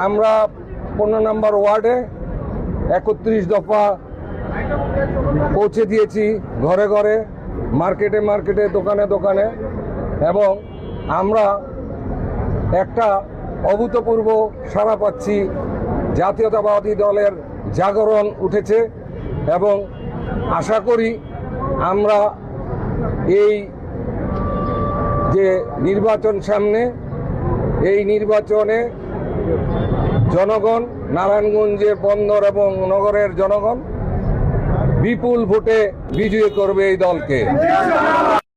আমরা 15 নম্বর ওয়ার্ডে 31 দফা পৌঁছে দিয়েছি, ঘরে ঘরে, মার্কেটে মার্কেটে, দোকানে দোকানে, এবং আমরা একটা অভূতপূর্ব সাড়া পাচ্ছি। জাতীয়তাবাদী দলের জাগরণ উঠেছে এবং আশা করি আমরা এই যে নির্বাচন সামনে, এই নির্বাচনে জনগণ, নারায়ণগঞ্জের বন্দর এবং নগরের জনগণ বিপুল ভোটে বিজয়ী করবে এই দলকে।